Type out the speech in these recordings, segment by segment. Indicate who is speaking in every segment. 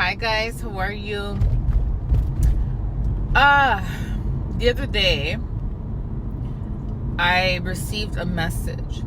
Speaker 1: Hi guys, how are you? The other day I received a message.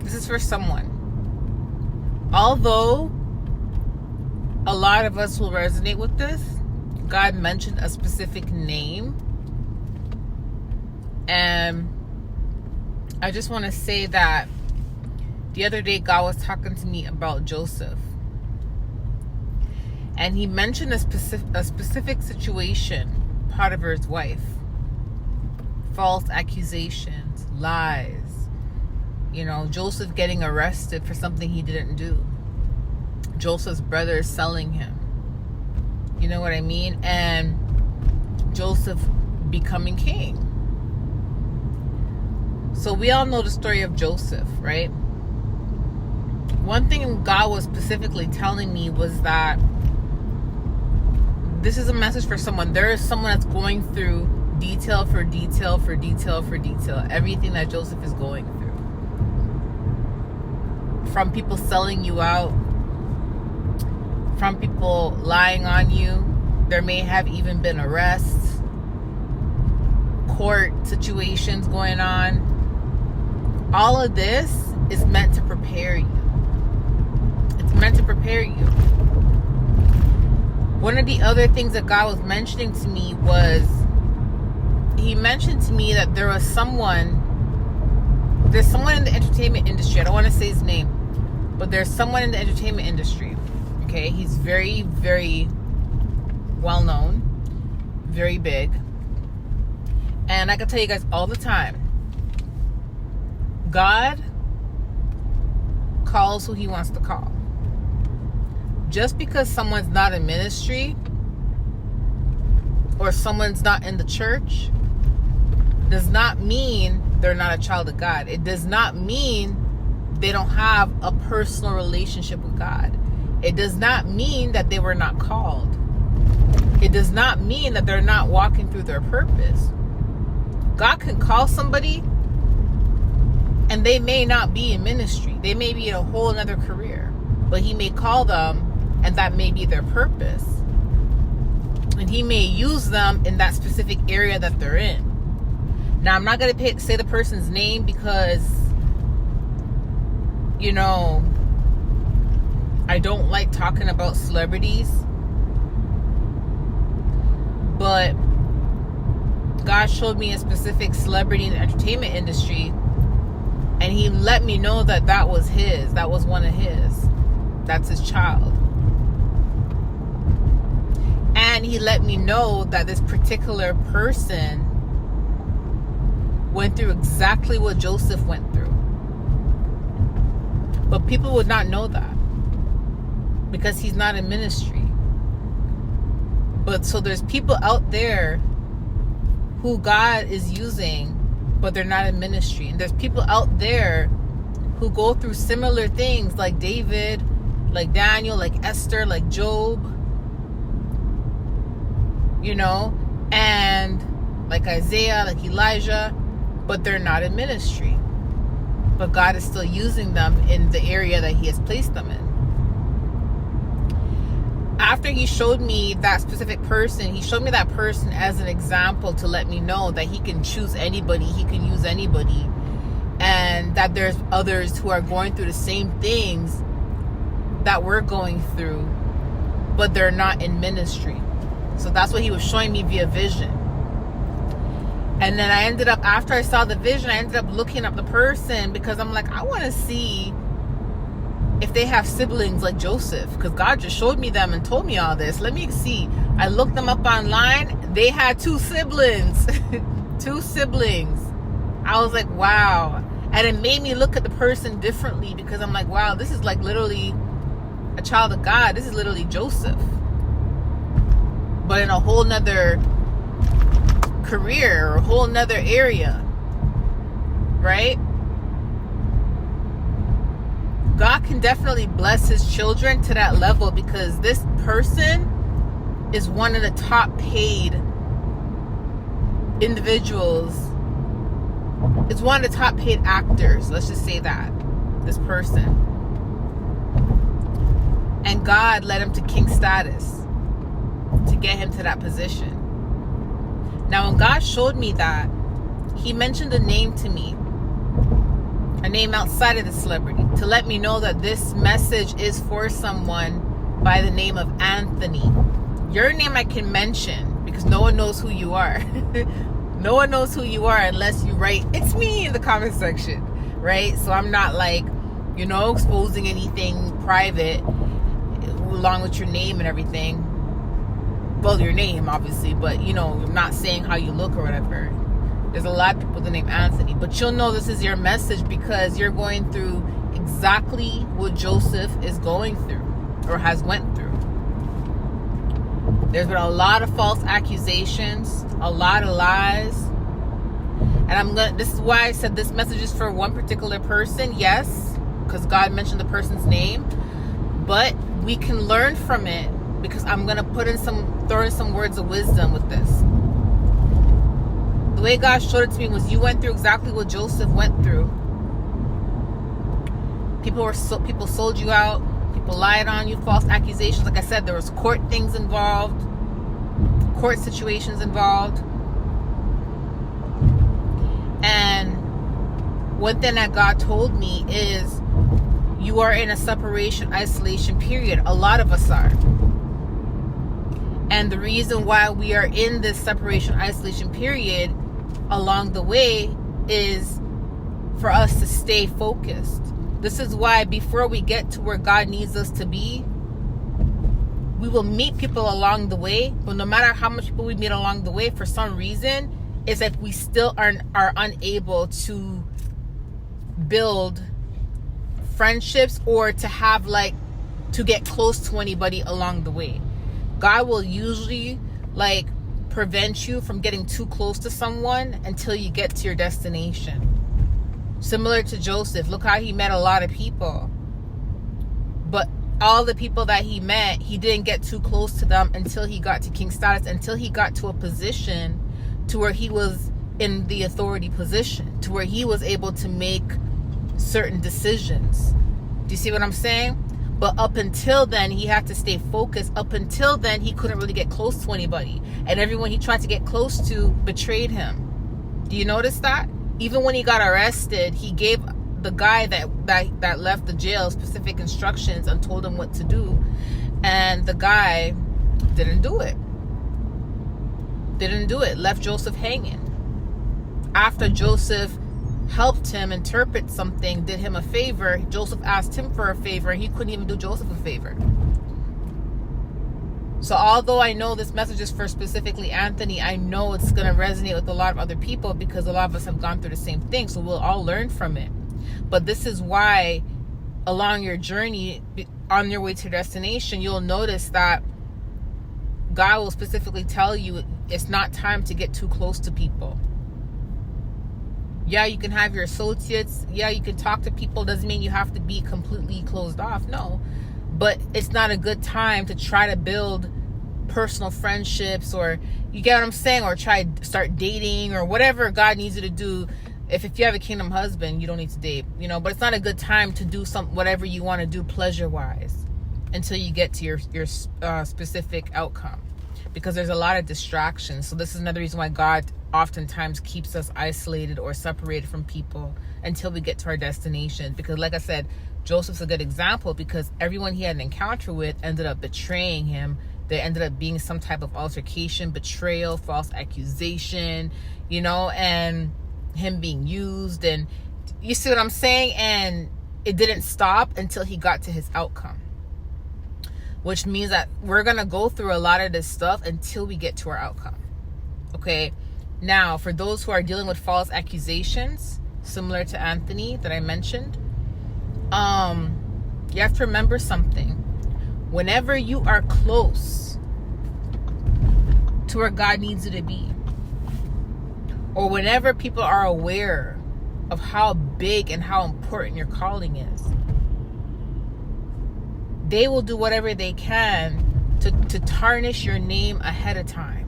Speaker 1: This is for someone. Although a lot of us will resonate with this, God mentioned a specific name. And I just want to say that the other day God was talking to me about Joseph. And he mentioned a specific situation, Potiphar's wife. False accusations, lies. Joseph getting arrested for something he didn't do. Joseph's brothers selling him. You know what I mean? And Joseph becoming king. So we all know the story of Joseph, right? One thing God was specifically telling me was that this is a message for someone. There is someone that's going through detail for detail for detail for detail. Everything that Joseph is going through. From people selling you out. From people lying on you. There may have even been arrests. Court situations going on. All of this is meant to prepare you. It's meant to prepare you. One of the other things that God was mentioning to me was, he mentioned to me that there's someone in the entertainment industry. I don't want to say his name, but there's someone in the entertainment industry. Okay, he's very, very well known, very big. And I can tell you guys all the time, God calls who he wants to call. Just because someone's not in ministry or someone's not in the church does not mean they're not a child of God. It does not mean they don't have a personal relationship with God. It does not mean that they were not called. It does not mean that they're not walking through their purpose. God can call somebody and they may not be in ministry. They may be in a whole other career. But he may call them and that may be their purpose. And he may use them in that specific area that they're in. Now, I'm not going to say the person's name because, I don't like talking about celebrities. But God showed me a specific celebrity in the entertainment industry. And he let me know that that was his. That was one of his. That's his child. And he let me know that this particular person went through exactly what Joseph went through. But people would not know that because he's not in ministry. But so there's people out there who God is using, but they're not in ministry. And there's people out there who go through similar things like David, like Daniel, like Esther, like Job, and like Isaiah, like Elijah, but they're not in ministry. But God is still using them in the area that he has placed them in. After he showed me that specific person, he showed me that person as an example to let me know that he can choose anybody, he can use anybody, and that there's others who are going through the same things that we're going through, but they're not in ministry. So that's what he was showing me via vision. And then I ended up, after I saw the vision, I ended up looking up the person because I'm like, I want to see if they have siblings like Joseph, because God just showed me them and told me all this. Let me see. I looked them up online. They had 2 siblings. 2 siblings. I was like, wow. And it made me look at the person differently because I'm like, wow, this is like literally a child of God. This is literally Joseph, but in a whole nother career or a whole nother area, right? God can definitely bless his children to that level because this person is one of the top paid individuals. It's one of the top paid actors. Let's just say that. This person. And God led him to king status to get him to that position. Now, when God showed me that, he mentioned a name to me, a name outside of the celebrity, to let me know that this message is for someone by the name of Anthony. Your name I can mention because no one knows who you are. No one knows who you are unless you write, "It's me," in the comment section, right? So I'm not like, exposing anything private along with your name and everything. Well, your name, obviously, but, I'm not saying how you look or whatever. There's a lot of people with the name Anthony. But you'll know this is your message because you're going through exactly what Joseph is going through or has went through. There's been a lot of false accusations, a lot of lies. And this is why I said this message is for one particular person. Yes, because God mentioned the person's name. But we can learn from it because I'm going to throw in some words of wisdom with this. The way God showed it to me was you went through exactly what Joseph went through. People sold you out. People lied on you, false accusations. Like I said, there was court things involved, court situations involved. And one thing that God told me is you are in a separation, isolation period. A lot of us are. And the reason why we are in this separation, isolation period along the way is for us to stay focused. This is why before we get to where God needs us to be, we will meet people along the way. But no matter how much people we meet along the way, for some reason, it's like we still are unable to build friendships or to have to get close to anybody along the way. God will usually prevent you from getting too close to someone until you get to your destination. Similar to Joseph, look how he met a lot of people. But all the people that he met, he didn't get too close to them until he got to king status, until he got to a position to where he was in the authority position, to where he was able to make certain decisions. Do you see what I'm saying? But up until then, he had to stay focused. Up until then, he couldn't really get close to anybody. And everyone he tried to get close to betrayed him. Do you notice that? Even when he got arrested, he gave the guy that left the jail specific instructions and told him what to do. And the guy didn't do it. Left Joseph hanging. After Joseph helped him interpret something, did him a favor, Joseph asked him for a favor, and he couldn't even do Joseph a favor. So although I know this message is for specifically Anthony, I know it's going to resonate with a lot of other people because a lot of us have gone through the same thing, so we'll all learn from it. But this is why along your journey, on your way to your destination, you'll notice that God will specifically tell you it's not time to get too close to people. Yeah, you can have your associates. Yeah, you can talk to people. Doesn't mean you have to be completely closed off. No. But it's not a good time to try to build personal friendships, or you get what I'm saying, or start dating or whatever God needs you to do. If you have a kingdom husband, you don't need to date, but it's not a good time to do whatever you want to do pleasure-wise until you get to your specific outcome, because there's a lot of distractions. So this is another reason why God oftentimes keeps us isolated or separated from people until we get to our destination. Because like I said, Joseph's a good example, because everyone he had an encounter with ended up betraying him. There ended up being some type of altercation, betrayal, false accusation, and him being used. And you see what I'm saying? And it didn't stop until he got to his outcome, which means that we're going to go through a lot of this stuff until we get to our outcome. Okay. Now, for those who are dealing with false accusations, similar to Anthony that I mentioned, you have to remember something. Whenever you are close to where God needs you to be, or whenever people are aware of how big and how important your calling is, they will do whatever they can to tarnish your name ahead of time.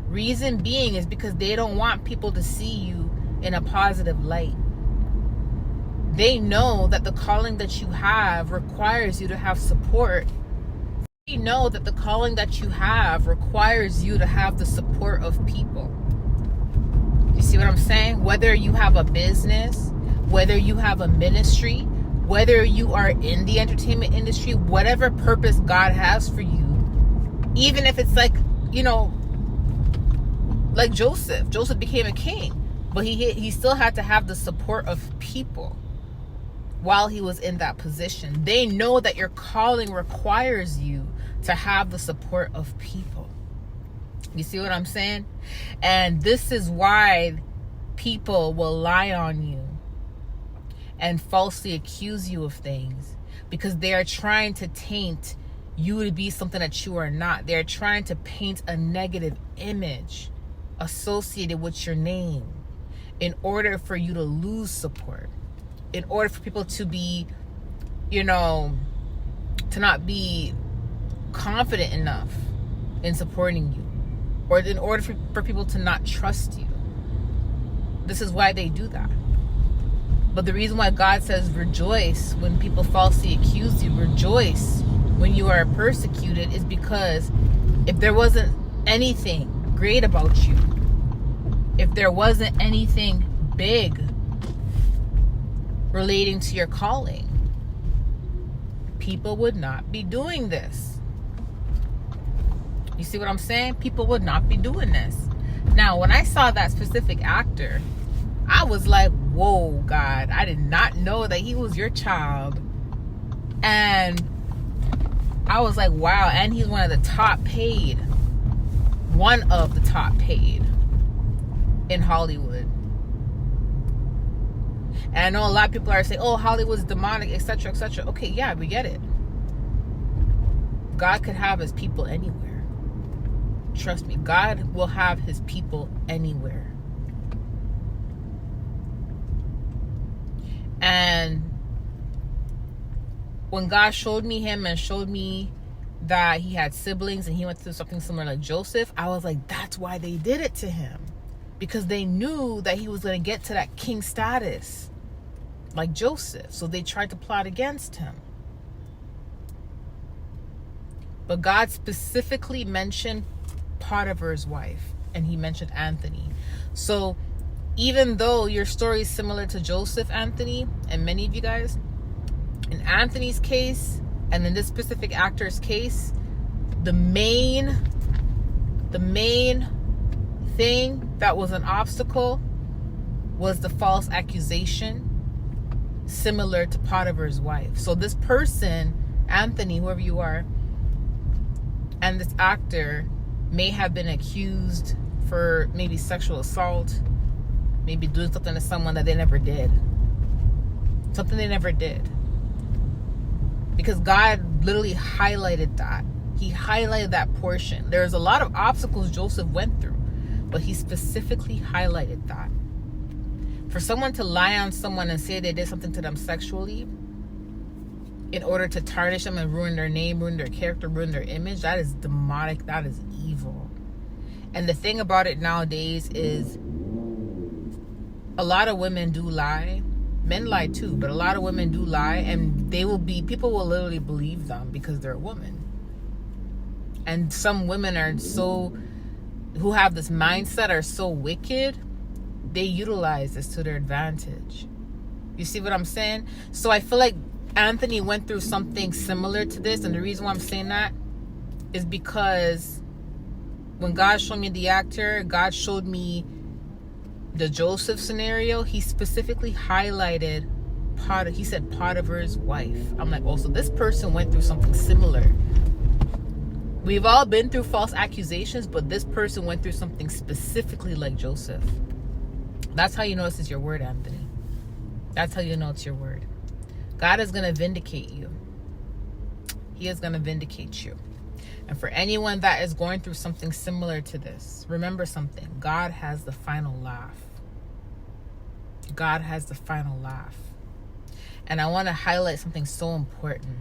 Speaker 1: Reason being is because they don't want people to see you in a positive light. They know that the calling that you have requires you to have support know that the calling that you have requires you to have the support of people. You see what I'm saying? Whether you have a business, whether you have a ministry, whether you are in the entertainment industry, whatever purpose God has for you, even if it's like, like Joseph. Joseph became a king, but he still had to have the support of people while he was in that position. They know that your calling requires you to have the support of people. You see what I'm saying? And this is why people will lie on you and falsely accuse you of things, because they are trying to taint you to be something that you are not. They're trying to paint a negative image associated with your name in order for you to lose support, in order for people to be, to not be confident enough in supporting you, or in order for people to not trust you. This is why they do that. But the reason why God says rejoice when people falsely accuse you, rejoice when you are persecuted, is because if there wasn't anything great about you, if there wasn't anything big relating to your calling, people would not be doing this. You see what I'm saying? People would not be doing this. Now, when I saw that specific actor, I was like, whoa, God, I did not know that he was your child. And I was like, wow. And he's one of the top paid in Hollywood. And I know a lot of people are saying, oh, Hollywood's demonic, etc., etc. Okay, yeah, we get it. God could have his people anywhere. Trust me, God will have his people anywhere. And when God showed me him and showed me that he had siblings and he went through something similar like Joseph, I was like, that's why they did it to him. Because they knew that he was going to get to that king status like Joseph. So they tried to plot against him. But God specifically mentioned Potiphar's wife, and he mentioned Anthony. So even though your story is similar to Joseph, Anthony, and many of you guys, in Anthony's case and in this specific actor's case, the main thing that was an obstacle was the false accusation, similar to Potiphar's wife. So this person, Anthony, whoever you are, and this actor may have been accused for maybe sexual assault, maybe doing something to someone that they never did. Something they never did. Because God literally highlighted that. He highlighted that portion. There's a lot of obstacles Joseph went through, but he specifically highlighted that. For someone to lie on someone and say they did something to them sexually in order to tarnish them and ruin their name, ruin their character, ruin their image, that is demonic. That is evil. And the thing about it nowadays is a lot of women do lie. Men lie too, but a lot of women do lie, and people will literally believe them because they're a woman. And some women who have this mindset are so wicked, they utilize this to their advantage. You see what I'm saying? So I feel like Anthony went through something similar to this, and the reason why I'm saying that is because when God showed me the actor, God showed me the Joseph scenario. He specifically highlighted he said Potiphar's wife. I'm like, oh, so this person went through something similar. We've all been through false accusations, but this person went through something specifically like Joseph. That's how you know this is your word, Anthony. That's how you know it's your word. God is going to vindicate you. He is going to vindicate you. And for anyone that is going through something similar to this, remember something. God has the final laugh. God has the final laugh. And I want to highlight something so important.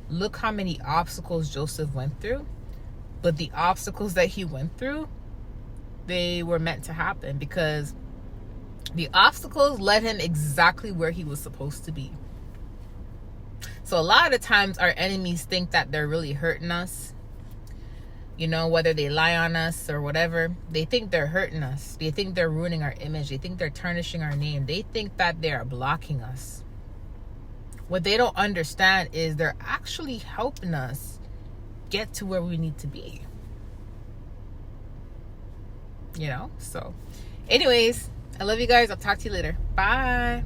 Speaker 1: Look how many obstacles Joseph went through. But the obstacles that he went through, they were meant to happen, because the obstacles led him exactly where he was supposed to be. So a lot of the times our enemies think that they're really hurting us, You know, whether they lie on us or whatever, they think they're hurting us. They think they're ruining our image. They think they're tarnishing our name. They think that they are blocking us. What they don't understand is they're actually helping us get to where we need to be. You know? So, anyways, I love you guys. I'll talk to you later. Bye.